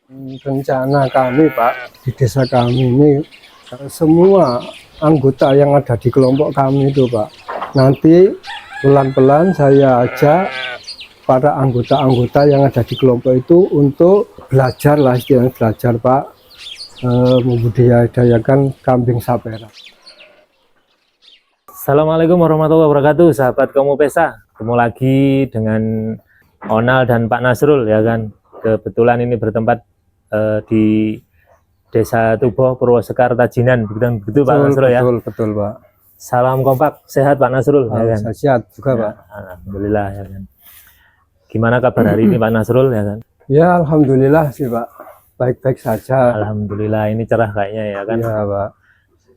Rencana kami Pak di desa kami ini semua anggota yang ada di kelompok kami itu Pak, nanti pelan-pelan saya ajak para anggota-anggota yang ada di kelompok itu untuk belajar lah, istilahnya belajar Pak, membudidayakan kambing sapera. Assalamualaikum warahmatullahi wabarakatuh, sahabat Komo Pesa. Ketemu lagi dengan Onal dan Pak Nasrul ya kan. Kebetulan ini bertempat di Desa Tuboh, Purwosekar, Tajinan, begitu Pak Nasrul ya. Betul Pak. Salam kompak, sehat Pak Nasrul ya kan. Sehat juga ya, Pak. Alhamdulillah ya kan. Gimana kabar hari ini Pak Nasrul ya kan? Ya alhamdulillah sih Pak, baik-baik saja. Alhamdulillah, ini cerah kayaknya ya kan. Iya Pak.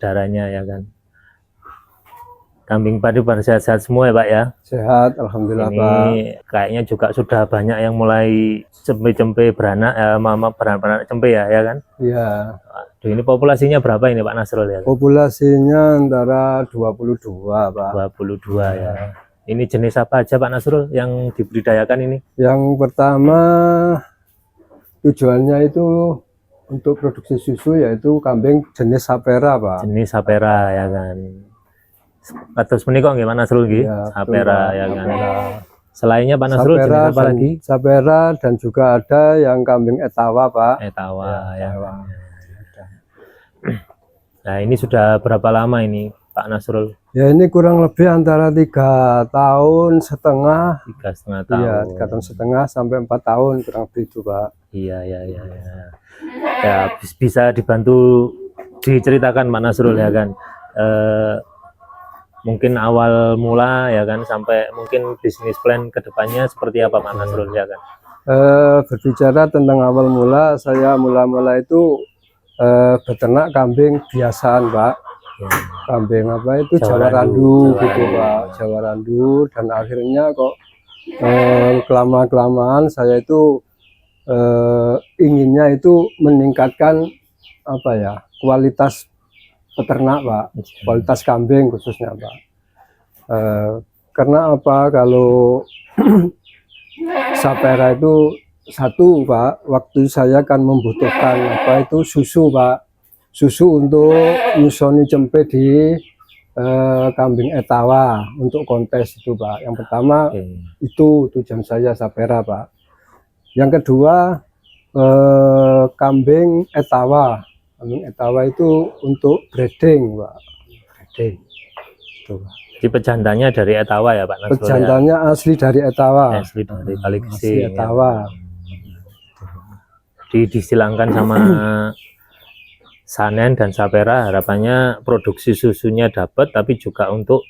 Darahnya ya kan. Kambing padi pada sehat-sehat semua ya Pak ya. Sehat alhamdulillah ini Pak. Kayaknya juga sudah banyak yang mulai cempe-cempe beranak ya, beranak cempe ya kan. Iya. Aduh, ini populasinya berapa ini Pak Nasrul ya? Populasinya antara 22 Pak. 22 ya. Ini jenis apa aja Pak Nasrul yang dibudidayakan ini? Yang pertama tujuannya itu untuk produksi susu, yaitu kambing jenis sapera Pak. Jenis sapera ya kan. Atus menikah gimana Nasrul gitu? Ya, sapera ya kan. Selainnya Pak Nasrul jenis apa lagi? Sapera dan juga ada yang kambing etawa Pak. Etawa ya. Nah ini sudah berapa lama ini Pak Nasrul? Ya ini kurang lebih antara 3,5 tahun. 3,5 tahun. Iya, 3,5 tahun sampai 4 tahun kurang lebih itu Pak. Iya. Ya bisa dibantu diceritakan Pak Nasrul ya kan. Mungkin awal mula ya kan, sampai mungkin bisnis plan kedepannya seperti apa Pak Nasrul ya kan. Berbicara tentang awal mula, saya mula-mula itu beternak kambing biasaan Pak. Kambing apa itu Jawa Randu gitu Pak, Jawa Randu, dan akhirnya kok kelamaan saya itu inginnya itu meningkatkan apa ya, kualitas peternak Pak, kualitas kambing khususnya Pak. Karena apa, kalau sapera itu satu Pak, waktu saya kan membutuhkan apa itu susu Pak, susu untuk nyusoni cempe di kambing etawa untuk kontes itu Pak. Yang pertama itu tujuan saya sapera Pak. Yang kedua kambing etawa. Kambing etawa itu untuk breeding Pak. Breeding. Itu, Pak. Di pejantannya dari etawa ya Pak Nasrul? Pejantannya ya? Asli dari etawa. Asli dari Kaligesing. Asli etawa. Ya. Disilangkan sama Sanen dan Sapera, harapannya produksi susunya dapat, tapi juga untuk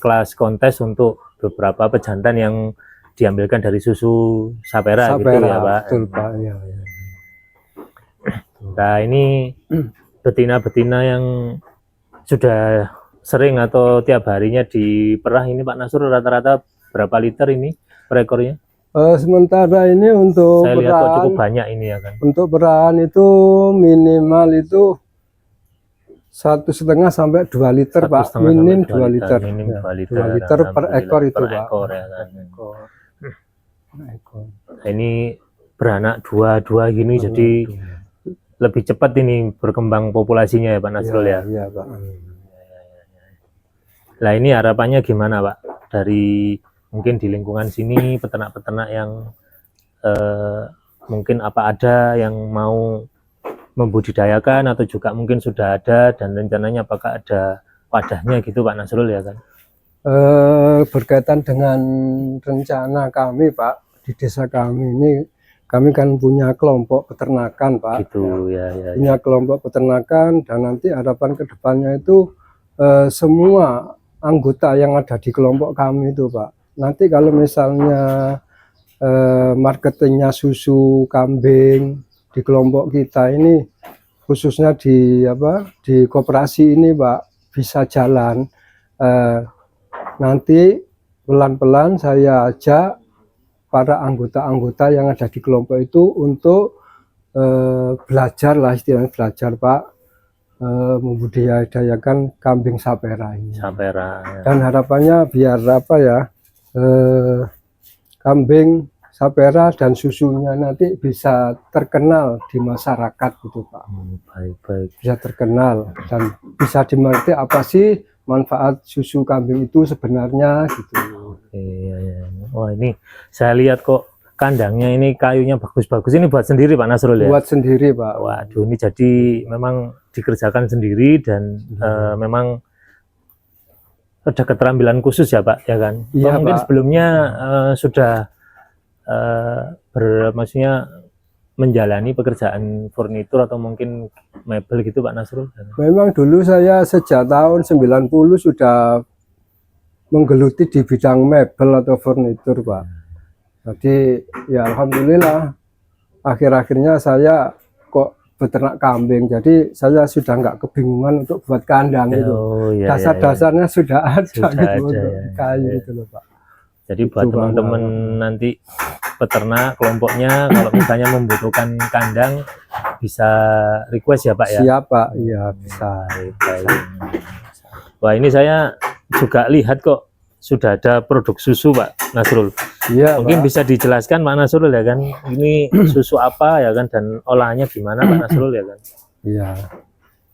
kelas kontes untuk beberapa pejantan yang diambilkan dari susu Sapera gitu ya Pak. Betul Pak. Ya. Nah ini betina-betina yang sudah sering atau tiap harinya diperah ini Pak Nasrul, rata-rata berapa liter ini per ekornya? Sementara ini untuk saya lihat kok cukup banyak ini ya kan. Untuk perahan itu minimal itu 1,5 sampai 2 liter Pak, minim 2 liter. Minim 2 liter, 2 liter per ekor itu per Pak. Ekor, ya kan. Ekor. Nah, ini beranak dua gini, jadi lebih cepat ini berkembang populasinya ya Pak Nasrul ya. Iya Pak. Nah ini harapannya gimana Pak dari mungkin di lingkungan sini, peternak-peternak yang mungkin apa ada yang mau membudidayakan atau juga mungkin sudah ada, dan rencananya apakah ada wadahnya gitu Pak Nasrul ya kan? Berkaitan dengan rencana kami Pak di desa kami ini, kami kan punya kelompok peternakan Pak. Gitu ya. Punya kelompok peternakan, dan nanti harapan kedepannya itu semua anggota yang ada di kelompok kami itu Pak, nanti kalau misalnya marketingnya susu kambing di kelompok kita ini, khususnya di koperasi ini Pak, bisa jalan, nanti pelan-pelan saya ajak para anggota-anggota yang ada di kelompok itu untuk belajar lah, istilahnya belajar Pak, membudidayakan kambing sapera ini. Sapera. Ya. Dan harapannya biar apa ya, kambing Sapera dan susunya nanti bisa terkenal di masyarakat gitu Pak. Baik-baik. Bisa terkenal dan bisa dimengerti apa sih manfaat susu kambing itu sebenarnya gitu. Iya, iya. Wah, ini saya lihat kok kandangnya ini kayunya bagus-bagus. Ini buat sendiri Pak Nasrul ya? Buat sendiri Pak. Waduh, ini jadi memang dikerjakan sendiri dan memang ada keterampilan khusus ya Pak, ya kan? Iya, Atau mungkin Pak. sebelumnya sudah maksudnya menjalani pekerjaan furnitur atau mungkin mebel gitu Pak Nasrul? Memang dulu saya sejak tahun 90 sudah menggeluti di bidang mebel atau furnitur Pak. Jadi ya alhamdulillah akhir-akhirnya saya kok beternak kambing, jadi saya sudah nggak kebingungan untuk buat kandang gitu. Iya, Dasar-dasarnya sudah ada Sudah gitu ada, untuk ya. kayu Iya. gitu loh Pak. Jadi buat Itu, Pak. teman-teman nanti peternak kelompoknya kalau misalnya membutuhkan kandang bisa request ya Pak ya? Siap Pak, iya bisa. Baik. Wah, ini saya juga lihat kok sudah ada produk susu Pak Nasrul. Iya Mungkin Pak. bisa dijelaskan Pak Nasrul ya kan, ini susu apa ya kan, dan olahannya gimana Pak Nasrul ya kan? Iya.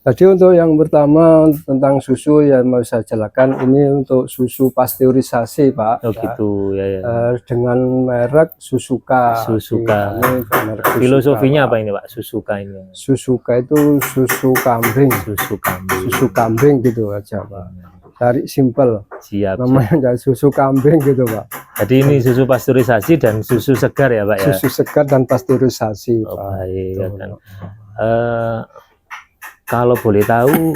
Jadi untuk yang pertama tentang susu ya mau saya jelaskan, ini untuk susu pasteurisasi Pak. Oh gitu ya, ya. Dengan merek Susuka. Susuka. Ini merek Susuka, Filosofinya Pak. apa ini Pak Susuka ini? Susuka itu susu kambing. Susu kambing. Susu kambing gitu aja Pak. Cari simple. Siap. Namanya nggak susu kambing gitu Pak. Jadi ini susu pasteurisasi dan susu segar ya Pak ya? Susu segar dan pasteurisasi Oh, Pak. baik ya kan. Kalau boleh tahu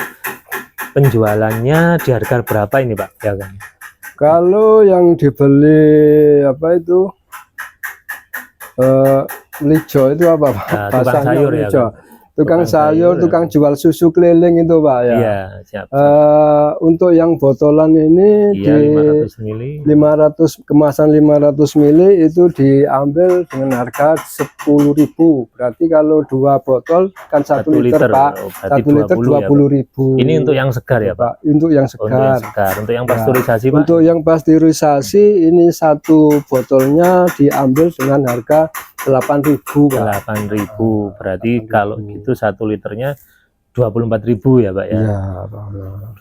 penjualannya di harga berapa ini Pak ya kan? Kalau yang dibeli apa itu lijo itu apa Pak? Nah, tukang sayur ya lijo. kan? Tukang sayur, sayur, tukang jual susu keliling itu Pak ya. Iya, siap. Untuk yang botolan ini Iya, di 500 mili. 500 kemasan 500 mili itu diambil dengan harga 10.000. Berarti kalau 2 botol kan 1 liter Pak. Oh, berarti 1 liter 20.000 ya, 20.000. Pak. Ini untuk yang segar ya Pak? Untuk yang Oh, untuk yang segar. segar. Untuk yang Ya. pasteurisasi Pak? Untuk yang pasteurisasi ini 1 botolnya diambil dengan harga 8.000 Pak. 8.000. Berarti 8.000. kalau gitu 1 liternya 24.000 ya Pak ya? Iya,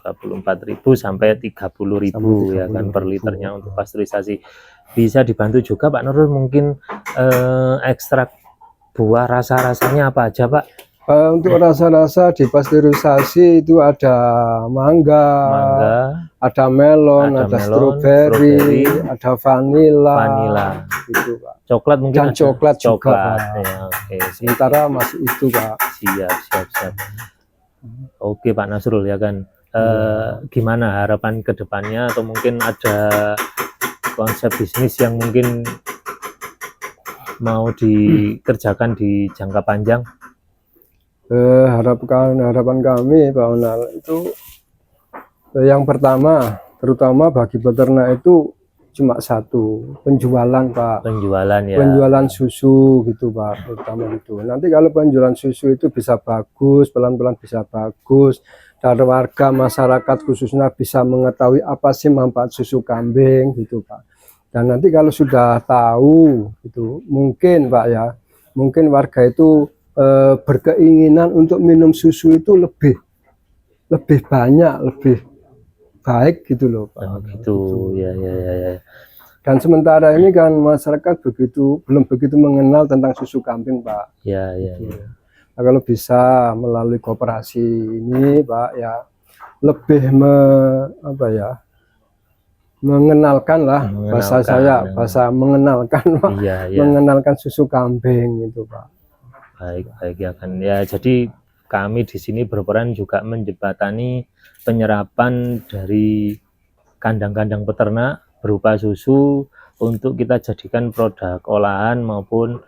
24.000 sampai 30.000 ya kan per liternya untuk pasteurisasi. Bisa dibantu juga Pak Nurul mungkin ekstrak buah rasa-rasanya apa aja Pak? Untuk rasa-rasa di pasteurisasi itu ada mangga, ada melon, ada stroberi, ada vanila, gitu Pak. Coklat mungkin dan ada? coklat juga Pak. Ya, oke. Sementara masih itu Pak. Siap. Oke Pak Nasrul ya kan. Gimana harapan kedepannya, atau mungkin ada konsep bisnis yang mungkin mau dikerjakan di jangka panjang? Harapan kami Pak Onal itu yang pertama, terutama bagi peternak itu cuma satu, penjualan Pak. Penjualan ya. Penjualan susu gitu Pak, terutama itu. Nanti kalau penjualan susu itu bisa bagus, pelan-pelan bisa bagus, dan warga masyarakat khususnya bisa mengetahui apa sih manfaat susu kambing gitu Pak. Dan nanti kalau sudah tahu itu, mungkin Pak ya, mungkin warga itu berkeinginan untuk minum susu itu lebih banyak, lebih baik gitu loh Pak. Oh, gitu. Ya. Dan sementara ini kan masyarakat belum begitu mengenal tentang susu kambing Pak. Ya. Nah, kalau bisa melalui koperasi ini Pak ya, lebih mengenalkan lah, bahasa saya, bahasa mengenalkan Pak. Iya. Mengenalkan susu kambing itu Pak. Baik ya kan. Ya, jadi kami di sini berperan juga menjembatani penyerapan dari kandang-kandang peternak berupa susu untuk kita jadikan produk olahan maupun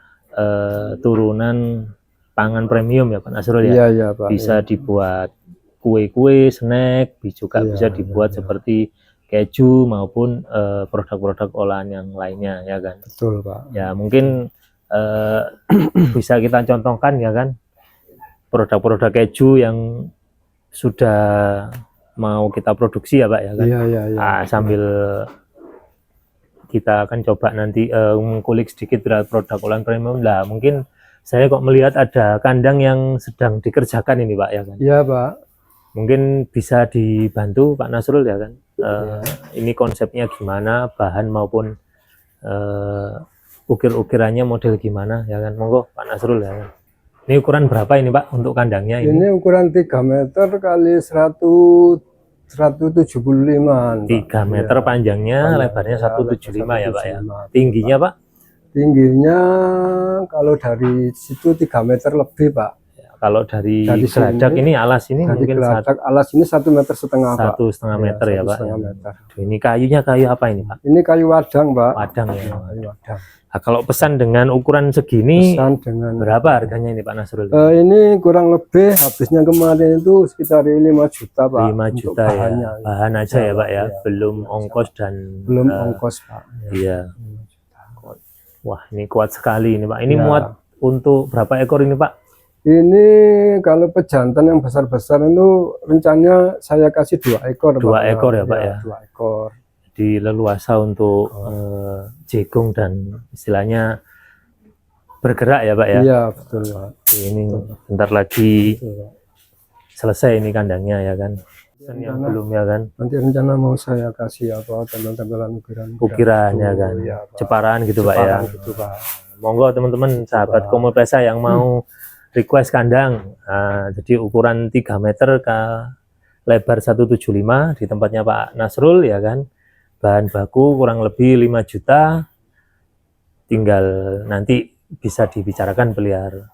turunan pangan premium ya Pak Nasrul ya. Iya Pak. Bisa dibuat kue-kue, snack, juga bisa dibuat seperti keju maupun produk-produk olahan yang lainnya ya kan. Betul Pak. Ya mungkin bisa kita contohkan ya kan, produk-produk keju yang sudah mau kita produksi ya Pak ya kan. Iya. Sambil kita akan coba nanti mengulik sedikit terhadap produk olahan premium. Lah mungkin saya kok melihat ada kandang yang sedang dikerjakan ini Pak ya kan. Iya Pak. Mungkin bisa dibantu Pak Nasrul ya kan. Ini konsepnya gimana, bahan maupun ukir-ukirannya model gimana ya kan. Monggo Pak Nasrul ya kan. Ini ukuran berapa ini Pak untuk kandangnya ini? Ini ukuran 3 meter kali 175. 3 meter panjangnya, lebarnya 175 ya Pak ya. Tingginya Pak? Tingginya kalau dari situ 3 meter lebih Pak. Kalau dari sini, geladak ini alas ini dari mungkin geladak alas ini 1,5 meter Pak. 1,5 meter ya Pak. 1,5 meter. Ini kayunya kayu apa ini Pak? Ini kayu wadang Pak. Wadang ya. Kayu wadang. Nah, kalau pesan dengan ukuran segini, pesan dengan berapa harganya ini Pak Nasrul? Ini kurang lebih habisnya kemarin itu sekitar 5 juta Pak. 5 juta bahannya, ya. Bahan aja ya Pak ya, ya. belum ongkos dan belum ongkos Pak. Iya. Wah, ini kuat sekali ini Pak. Ini Ya. muat untuk berapa ekor ini Pak? Ini kalau pejantan yang besar-besar itu rencananya saya kasih 2 ekor. 2 ekor ya Pak ya. 2 ekor. Di leluasa untuk jagung dan istilahnya bergerak ya Pak ya. Iya betul Pak. Ini bentar lagi Betul, Pak. selesai ini kandangnya ya kan. Yang belum ya kan. Nanti rencana mau saya kasih apa tampilan Ukiran ya kan. Ya, Ceparan gitu Pak ya. Gitu, Pak. Monggo teman-teman sahabat Komo Pesa yang mau request kandang. Jadi ukuran 3 meter ke lebar 175 di tempatnya Pak Nasrul ya kan. Bahan baku kurang lebih 5 juta. Tinggal nanti bisa dibicarakan beliar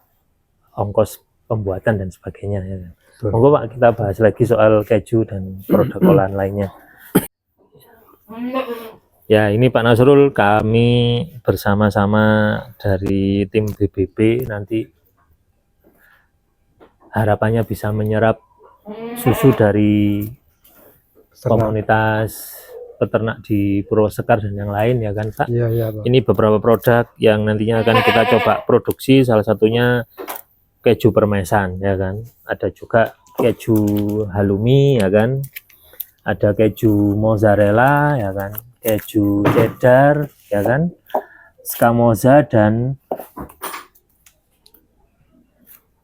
ongkos pembuatan dan sebagainya ya kan. Monggo Pak, kita bahas lagi soal keju dan produk olahan lainnya. Ya, ini Pak Nasrul, kami bersama-sama dari tim BBB nanti harapannya bisa menyerap susu dari komunitas peternak di Purwosekar dan yang lain ya kan Pak. Iya, iya, Pak. Ini beberapa produk yang nantinya akan kita coba produksi, salah satunya keju permesan ya kan. Ada juga keju halloumi ya kan. Ada keju mozzarella ya kan. Keju cheddar ya kan. Scamozza dan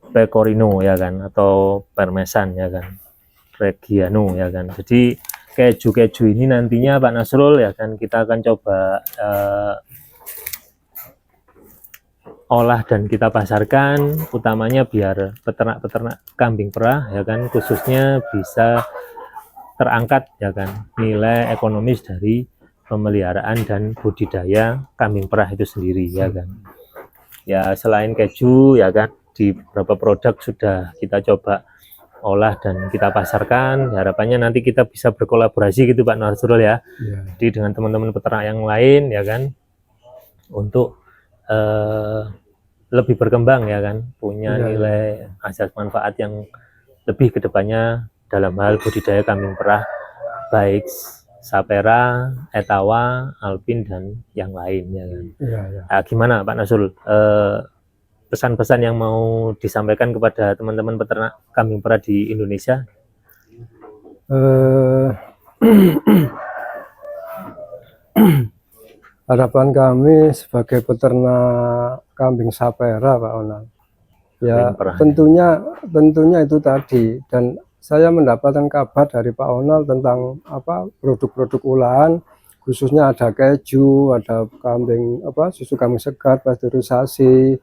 pecorino ya kan, atau parmesan ya kan, reggiano ya kan. Jadi keju-keju ini nantinya Pak Nasrul ya kan, kita akan coba olah dan kita pasarkan, utamanya biar peternak-peternak kambing perah ya kan, khususnya bisa terangkat ya kan nilai ekonomis dari pemeliharaan dan budidaya kambing perah itu sendiri ya kan. Ya selain keju ya kan, di beberapa produk sudah kita coba olah dan kita pasarkan. Harapannya nanti kita bisa berkolaborasi gitu Pak Nasrul ya. Jadi dengan teman-teman peternak yang lain ya kan, untuk lebih berkembang ya kan, punya nilai asas manfaat yang lebih kedepannya dalam hal budidaya kambing perah, baik Sapera, Etawa, Alpin dan yang lain ya kan. Nah, gimana Pak Nasrul, pesan-pesan yang mau disampaikan kepada teman-teman peternak kambing perah di Indonesia? Harapan kami sebagai peternak kambing Sapera Pak Onal, ya tentunya itu tadi, dan saya mendapatkan kabar dari Pak Onal tentang produk-produk olahan, khususnya ada keju, ada kambing susu kambing segar, pasteurisasi.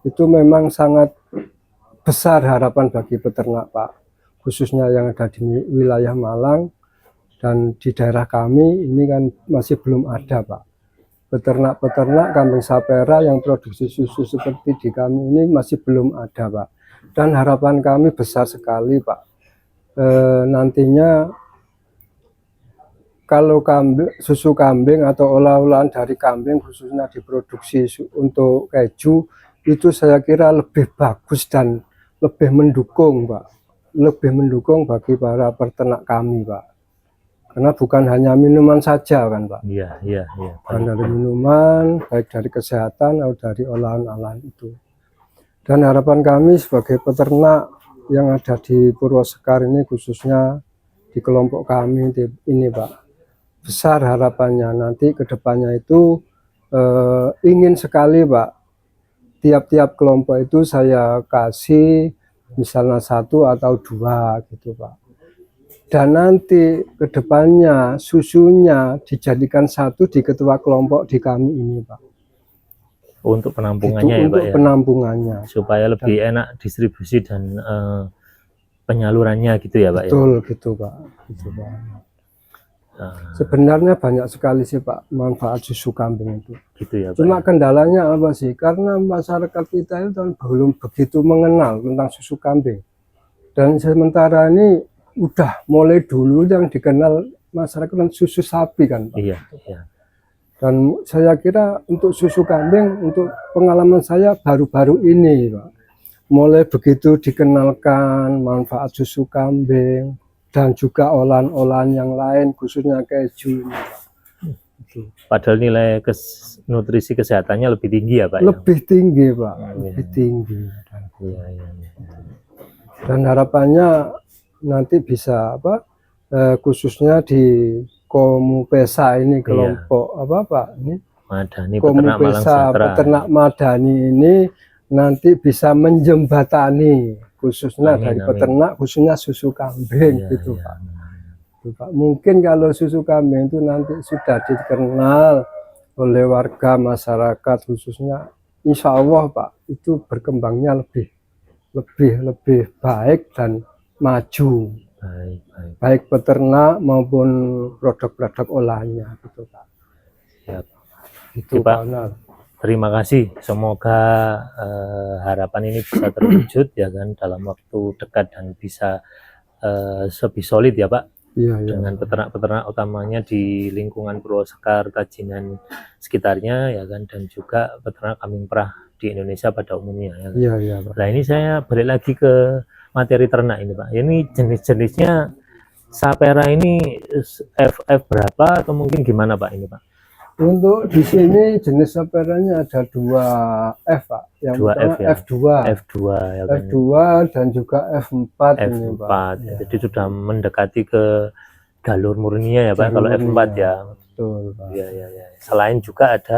Itu memang sangat besar harapan bagi peternak Pak, khususnya yang ada di wilayah Malang dan di daerah kami ini kan masih belum ada Pak. Peternak-peternak kambing Sapera yang produksi susu seperti di kami ini masih belum ada Pak. Dan harapan kami besar sekali Pak. Nantinya kalau susu kambing atau olah-olahan dari kambing khususnya diproduksi untuk keju, itu saya kira lebih bagus dan lebih mendukung Pak, lebih mendukung bagi para peternak kami Pak, karena bukan hanya minuman saja kan Pak. Iya. Bukan dari minuman, baik dari kesehatan atau dari olahan-olahan itu. Dan harapan kami sebagai peternak yang ada di Purwosekar ini, khususnya di kelompok kami ini Pak, besar harapannya nanti ke depannya itu ingin sekali Pak, tiap-tiap kelompok itu saya kasih misalnya 1 atau 2 gitu Pak. Dan nanti ke depannya susunya dijadikan 1 di ketua kelompok di kami ini Pak. Untuk Itu penampungannya ya Pak untuk ya. penampungannya. Supaya lebih enak distribusi dan penyalurannya gitu ya Pak ya. Betul gitu Pak. Gitu, Pak. Nah, Sebenarnya banyak sekali sih Pak manfaat susu kambing itu. gitu ya Pak. Cuma Ya. kendalanya apa sih? Karena masyarakat kita itu kan belum begitu mengenal tentang susu kambing. Dan sementara ini udah mulai dulu yang dikenal masyarakat kan susu sapi kan Pak. Iya, iya. Dan saya kira untuk susu kambing, untuk pengalaman saya baru-baru ini Pak. Mulai begitu dikenalkan manfaat susu kambing dan juga olahan-olahan yang lain khususnya keju ini, Pak. Padahal nilai nutrisi kesehatannya lebih tinggi ya Pak. Lebih tinggi Pak, Iya. lebih tinggi. Ya? Iya. Dan harapannya nanti bisa apa? Khususnya di Komupesa ini kelompok apa Pak? Ini Madani Peternak Malang Komupesa Sejahtera. Peternak Madani ini nanti bisa menjembatani khususnya Amin, dari amin. peternak khususnya susu kambing Iya, gitu iya. Pak. Gitu, Pak. Mungkin kalau susu kambing itu nanti sudah dikenal oleh warga masyarakat khususnya, insya Allah Pak itu berkembangnya lebih baik dan maju, Baik. baik peternak maupun produk-produk olahannya gitu Pak. Siap. Itu Oke, Pak. Pak Nal. Terima kasih. Semoga harapan ini bisa terwujud ya kan dalam waktu dekat dan bisa lebih solid ya Pak. Iya, iya. Dengan peternak-peternak utamanya di lingkungan Purwosekar, Tajinan sekitarnya ya kan, dan juga peternak kambing perah di Indonesia pada umumnya ya kan. Iya, iya Pak. Nah ini saya balik lagi ke materi ternak ini Pak. Ini jenis-jenisnya Sapera ini FF berapa atau mungkin gimana Pak ini Pak? Untuk di sini jenis saperanya ada 2 F Pak. Yang 2 pertama F ya? F2. F2 ya kan. F2 dan juga F4 ini Pak. F4 Ya, jadi sudah mendekati ke galur murninya ya Pak. Kalau Galur F4 murninya. ya. betul Pak. Ya. Selain juga ada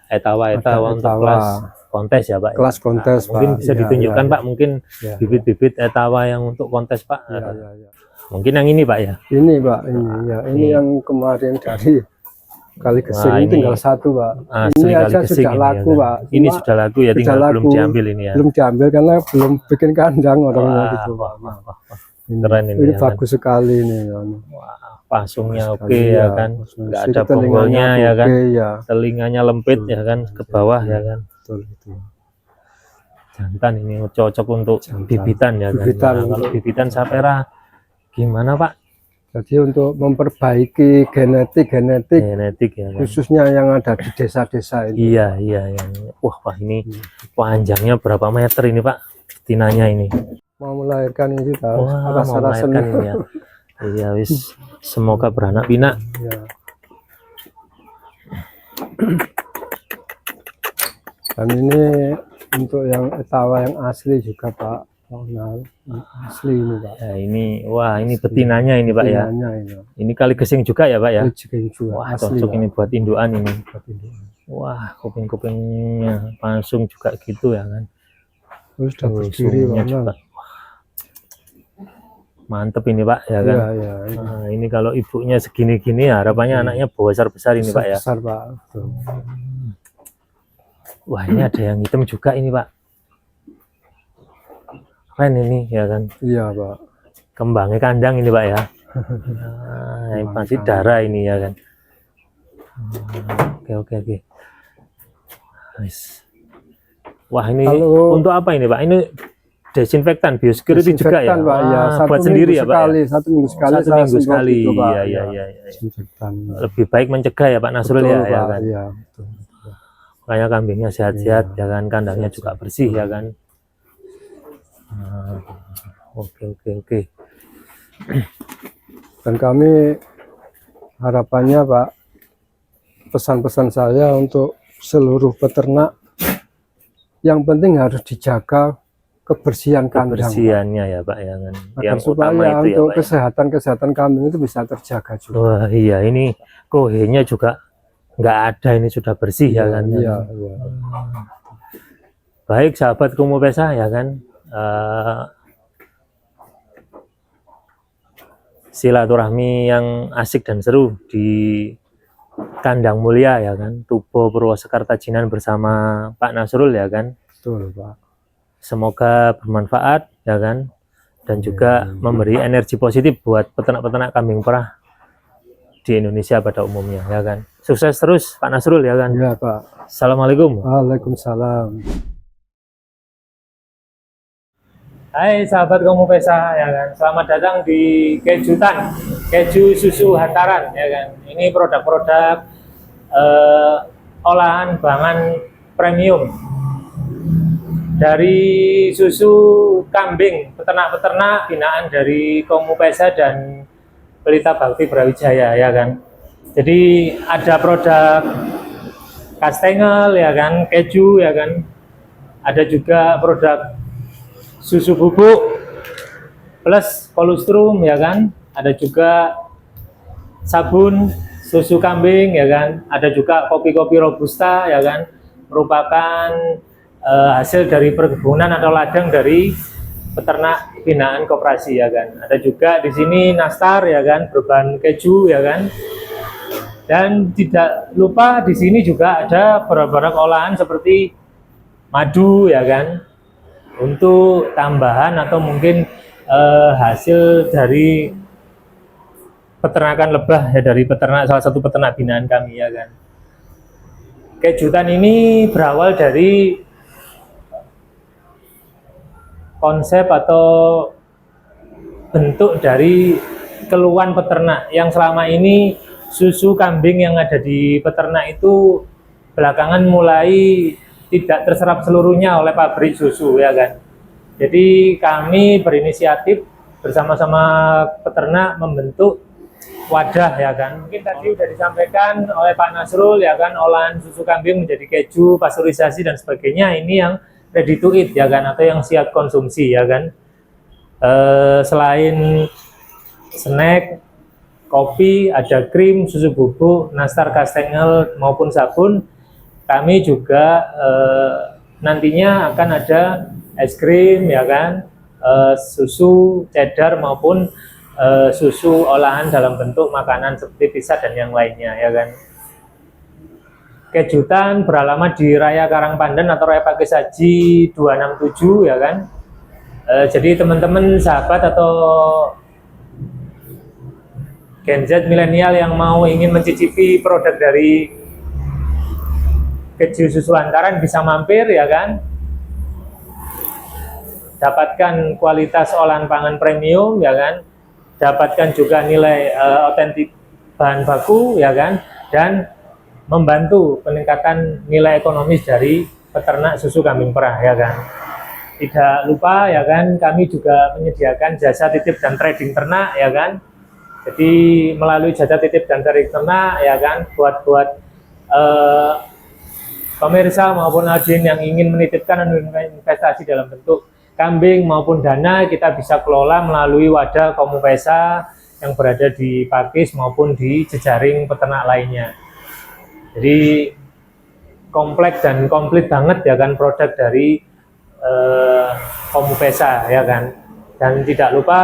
etawa-etawa untuk etawa. kelas kontes ya Pak. ya? Kelas kontes Nah, mungkin Pak. bisa Ya, ditunjukkan ya, Pak, mungkin ya. bibit-bibit etawa yang untuk kontes Pak. Ya, ya, ya. Mungkin yang ini Pak ya. Ini Pak, ini ya, ini yang kemarin dari Kali Gesing Wah, ini ini tinggal 1 Pak. Asli Ini Kali aja Gesing sudah ini laku ya, kan? Pak. Ini Cuma sudah laku ya, sudah tinggal belum laku. diambil ini ya. Belum diambil karena belum bikin kandang orangnya Wah, gitu Pak. wah. Ini, Keren ini ya, bagus sekali nih ya. Wah, pasungnya Bagus oke sekali, ya ya. kan. Bagus. Nggak Sedikit ada bonggolnya telinganya ya kan. oke, ya. Telinganya lempit Betul. ya kan ke bawah ya kan. Betul itu. Jantan ini cocok untuk Jantan. bibitan ya kan. Bibitan Nah, kalau untuk- bibitan Sapera gimana Pak? Jadi untuk memperbaiki genetik Genetik ya kan. khususnya yang ada di desa-desa ini. Iya. Wah ini panjangnya berapa meter ini Pak? Betinanya ini. Mau melahirkan ini tahu Wah, mau rasa-rasa melahirkan ini ya. Iya wis, semoga beranak pinak. ya. Dan ini untuk yang etawa yang asli juga Pak. Nah, asli ini Pak. Ya, wah ini betinanya ini Pak ya. Betinanya ini. Ini Kali Gesing juga ya Pak ya. Ini juga Wah asli, cocok Pak. ini buat induan ini. Buat ini. Wah kuping-kupingnya langsung juga gitu ya kan. Terus udah berdiri Sungainya Pak. juga. Mantep ini Pak ya kan. Iya, iya. Nah, ini kalau ibunya segini-gini harapannya anaknya besar-besar ini Pak ya. Besar Pak. Betul. Wah ini ada yang hitam juga ini Pak. Keren ini ya kan. Iya Pak. Kembangnya kandang ini Pak ya. Nah, ini pasti darah ini ya kan. Oke. Nice. Wah ini Kalau- untuk apa ini Pak? Ini desinfektan biosecurity juga ya. Desinfektan, Pak, ya. Wah, buat sendiri ya Pak. Ya? Satu minggu sekali. Satu saya minggu semprot sekali. itu, Pak. Iya. Desinfektan. Lebih baik mencegah ya Pak Nasrul Betul, ya, ya Pak. kan. Iya, betul. Makanya kambingnya sehat-sehat Iya. ya kan, kandangnya juga bersih ya kan. Nah, oke. Dan kami harapannya Pak, pesan-pesan saya untuk seluruh peternak, yang penting harus dijaga kebersihan kandang, Pak. kebersihannya ya Pak ya kan. Agar Yang supaya utama itu ya untuk Pak. kesehatan kambing itu bisa terjaga juga. Wah iya, ini kohenya juga nggak ada, ini sudah bersih ya kan. Iya. Baik sahabat Komo Pesa ya kan, silaturahmi yang asik dan seru di kandang mulia ya kan, Tubo Purwosekerta Jinan bersama Pak Nasrul ya kan. Betul, Pak. Semoga bermanfaat ya kan, dan juga memberi energi positif buat peternak-peternak kambing perah di Indonesia pada umumnya ya kan. Sukses terus Pak Nasrul ya kan. Iya, Pak. Assalamualaikum. Waalaikumsalam. Hai sahabat Komo Pesa ya kan, selamat datang di Kejutan, keju susu hantaran ya kan. Ini produk-produk olahan pangan premium dari susu kambing peternak-peternak binaan dari Komo Pesa dan Pelita Bakti Brawijaya ya kan. Jadi ada produk kastengel ya kan, keju ya kan, ada juga produk susu bubuk plus kolostrum ya kan, ada juga sabun susu kambing ya kan, ada juga kopi-kopi robusta ya kan, merupakan hasil dari perkebunan atau ladang dari peternak binaan koperasi ya kan. Ada juga di sini nastar ya kan, berbahan keju ya kan. Dan tidak lupa di sini juga ada barang-barang olahan seperti madu ya kan, untuk tambahan atau mungkin hasil dari peternakan lebah ya, dari peternak, salah satu peternak binaan kami ya kan. Kejutan ini berawal dari konsep atau bentuk dari keluhan peternak yang selama ini susu kambing yang ada di peternak itu belakangan mulai tidak terserap seluruhnya oleh pabrik susu ya kan. Jadi kami berinisiatif bersama-sama peternak membentuk wadah ya kan. Mungkin tadi sudah disampaikan oleh Pak Nasrul ya kan, olahan susu kambing menjadi keju, pasteurisasi dan sebagainya, ini yang ready to eat ya kan, atau yang siap konsumsi ya kan. Selain snack, kopi, ada krim, susu bubuk, nastar, kastengel maupun sabun, kami juga nantinya akan ada es krim ya kan, susu cheddar maupun susu olahan dalam bentuk makanan seperti pizza dan yang lainnya ya kan. Kejutan beralamat di Raya Karangpandan atau Raya Pakis Haji 267 ya kan. Jadi teman-teman sahabat atau Gen Z milenial yang mau ingin mencicipi produk dari keju susu hantaran bisa mampir ya kan, dapatkan kualitas olahan pangan premium ya kan, dapatkan juga nilai otentik bahan baku ya kan, dan membantu peningkatan nilai ekonomis dari peternak susu kambing perah ya kan. Tidak lupa ya kan, kami juga menyediakan jasa titip dan trading ternak ya kan. Jadi melalui jasa titip dan trading ternak ya kan, buat pemirsa maupun audien yang ingin menitipkan dan investasi dalam bentuk kambing maupun dana, kita bisa kelola melalui wadah Komo Pesa yang berada di Pakis maupun di jejaring peternak lainnya. Jadi kompleks dan komplit banget ya kan produk dari Komo Pesa ya kan. Dan tidak lupa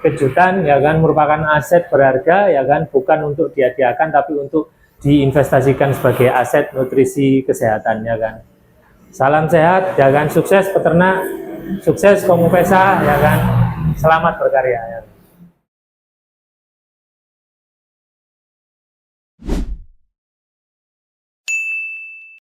kejutan ya kan merupakan aset berharga ya kan, bukan untuk dihadiahkan tapi untuk diinvestasikan sebagai aset nutrisi kesehatan ya kan. Salam sehat ya kan, sukses peternak, sukses Komo Pesa ya kan, selamat berkarya ya.